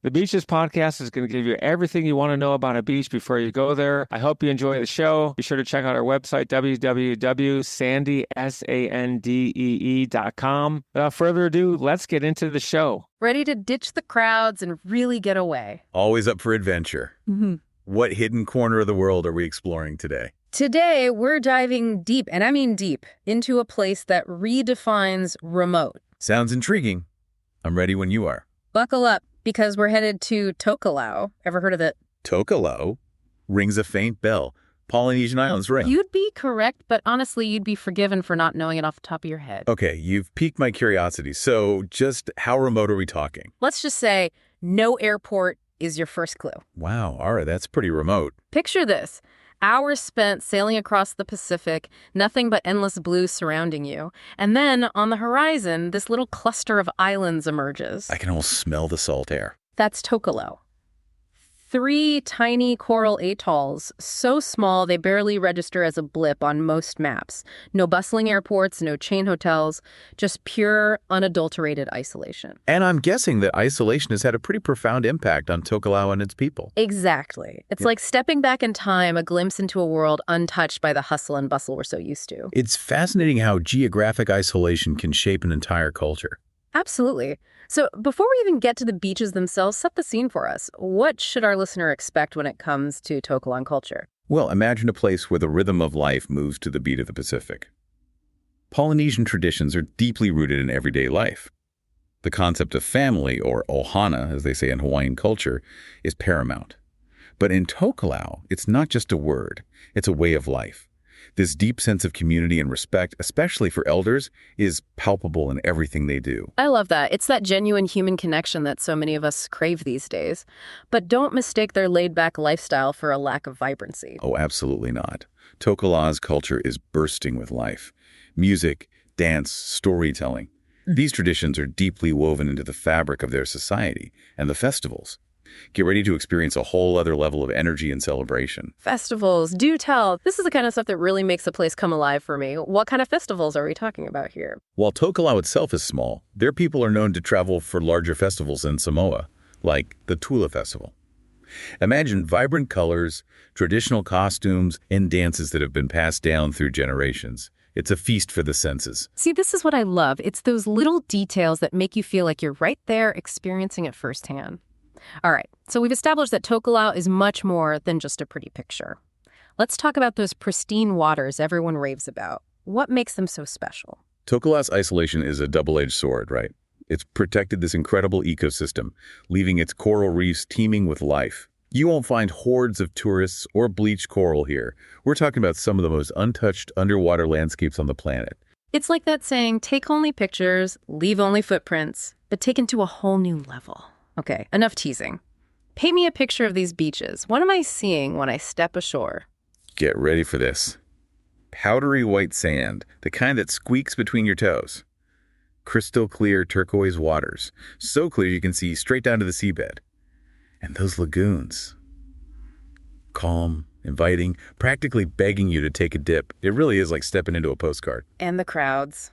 The Beaches podcast is going to give you everything you want to know about a beach before you go there. I hope you enjoy the show. Be sure to check out our website, www.sandee.com. Without further ado, let's get into the show. Ready to ditch the crowds and really get away. Always up for adventure. What hidden corner of the world are we exploring today? Today, we're diving deep, and I mean deep, into a place that redefines remote. Sounds intriguing. I'm ready when you are. Buckle up, because we're headed to Tokelau. Ever heard of it? Tokelau? Rings a faint bell. Polynesian Islands, right? You'd be correct, but honestly, you'd be forgiven for not knowing it off the top of your head. Okay, you've piqued my curiosity. So just how remote are we talking? Let's just say no airport is your first clue. Wow, all right, that's pretty remote. Picture this. Hours spent sailing across the Pacific, nothing but endless blue surrounding you. And then, on the horizon, this little cluster of islands emerges. I can almost smell the salt air. That's Tokelau. 3 tiny coral atolls, so small they barely register as a blip on most maps. No bustling airports, no chain hotels, just pure, unadulterated isolation. And I'm guessing that isolation has had a pretty profound impact on Tokelau and its people. Exactly. It's like stepping back in time, a glimpse into a world untouched by the hustle and bustle we're so used to. It's fascinating how geographic isolation can shape an entire culture. Absolutely. So before we even get to the beaches themselves, set the scene for us. What should our listener expect when it comes to Tokelau culture? Well, imagine a place where the rhythm of life moves to the beat of the Pacific. Polynesian traditions are deeply rooted in everyday life. The concept of family, or ohana, as they say in Hawaiian culture, is paramount. But in Tokelau, it's not just a word, it's a way of life. This deep sense of community and respect, especially for elders, is palpable in everything they do. I love that. It's that genuine human connection that so many of us crave these days. But don't mistake their laid-back lifestyle for a lack of vibrancy. Oh, absolutely not. Tokelau's culture is bursting with life. Music, dance, storytelling. These traditions are deeply woven into the fabric of their society and the festivals. Get ready to experience a whole other level of energy and celebration. Festivals, do tell. This is the kind of stuff that really makes a place come alive for me. What kind of festivals are we talking about here? While Tokelau itself is small, their people are known to travel for larger festivals in Samoa, like the Tula Festival. Imagine vibrant colors, traditional costumes, and dances that have been passed down through generations. It's a feast for the senses. See, this is what I love. It's those little details that make you feel like you're right there experiencing it firsthand. All right, so we've established that Tokelau is much more than just a pretty picture. Let's talk about those pristine waters everyone raves about. What makes them so special? Tokelau's isolation is a double-edged sword, right? It's protected this incredible ecosystem, leaving its coral reefs teeming with life. You won't find hordes of tourists or bleached coral here. We're talking about some of the most untouched underwater landscapes on the planet. It's like that saying, take only pictures, leave only footprints, but taken to a whole new level. Okay, enough teasing. Paint me a picture of these beaches. What am I seeing when I step ashore? Get ready for this. Powdery white sand, the kind that squeaks between your toes. Crystal clear turquoise waters, so clear you can see straight down to the seabed. And those lagoons. Calm, inviting, practically begging you to take a dip. It really is like stepping into a postcard. And the crowds.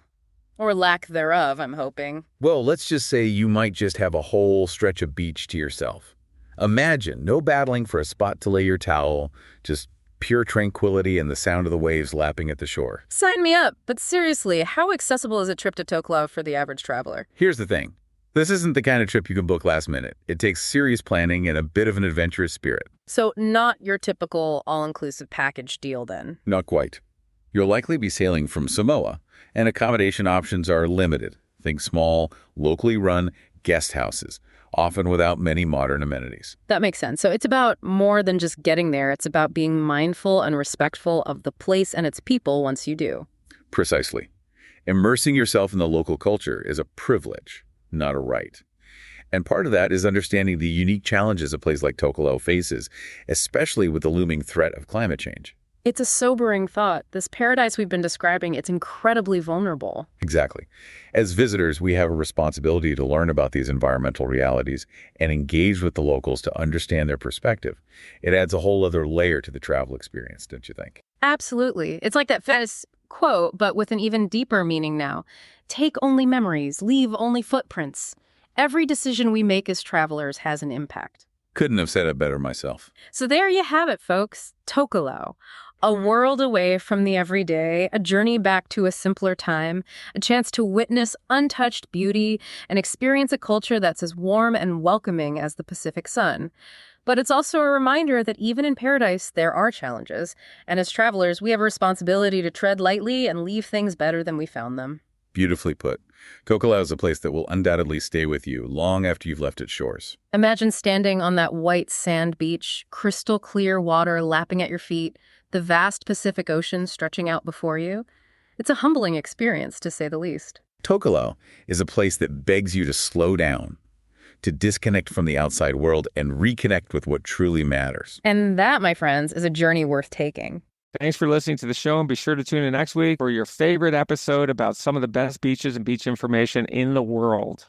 Or lack thereof, I'm hoping. Well, let's just say you might just have a whole stretch of beach to yourself. Imagine no battling for a spot to lay your towel, just pure tranquility and the sound of the waves lapping at the shore. Sign me up. But seriously, how accessible is a trip to Tokelau for the average traveler? Here's the thing. This isn't the kind of trip you can book last minute. It takes serious planning and a bit of an adventurous spirit. So not your typical all-inclusive package deal then? Not quite. You'll likely be sailing from Samoa, and accommodation options are limited. Think small, locally run guest houses, often without many modern amenities. That makes sense. So it's about more than just getting there. It's about being mindful and respectful of the place and its people once you do. Precisely. Immersing yourself in the local culture is a privilege, not a right. And part of that is understanding the unique challenges a place like Tokelau faces, especially with the looming threat of climate change. It's a sobering thought. This paradise we've been describing, it's incredibly vulnerable. Exactly. As visitors, we have a responsibility to learn about these environmental realities and engage with the locals to understand their perspective. It adds a whole other layer to the travel experience, don't you think? Absolutely. It's like that famous quote, but with an even deeper meaning now. Take only memories, leave only footprints. Every decision we make as travelers has an impact. Couldn't have said it better myself. So there you have it, folks. Tokelau. A world away from the everyday, a journey back to a simpler time, a chance to witness untouched beauty and experience a culture that's as warm and welcoming as the Pacific sun. But it's also a reminder that even in paradise, there are challenges. And as travelers, we have a responsibility to tread lightly and leave things better than we found them. Beautifully put. Tokelau is a place that will undoubtedly stay with you long after you've left its shores. Imagine standing on that white sand beach, crystal clear water lapping at your feet, the vast Pacific Ocean stretching out before you. It's a humbling experience, to say the least. Tokelau is a place that begs you to slow down, to disconnect from the outside world and reconnect with what truly matters. And that, my friends, is a journey worth taking. Thanks for listening to the show, and be sure to tune in next week for your favorite episode about some of the best beaches and beach information in the world.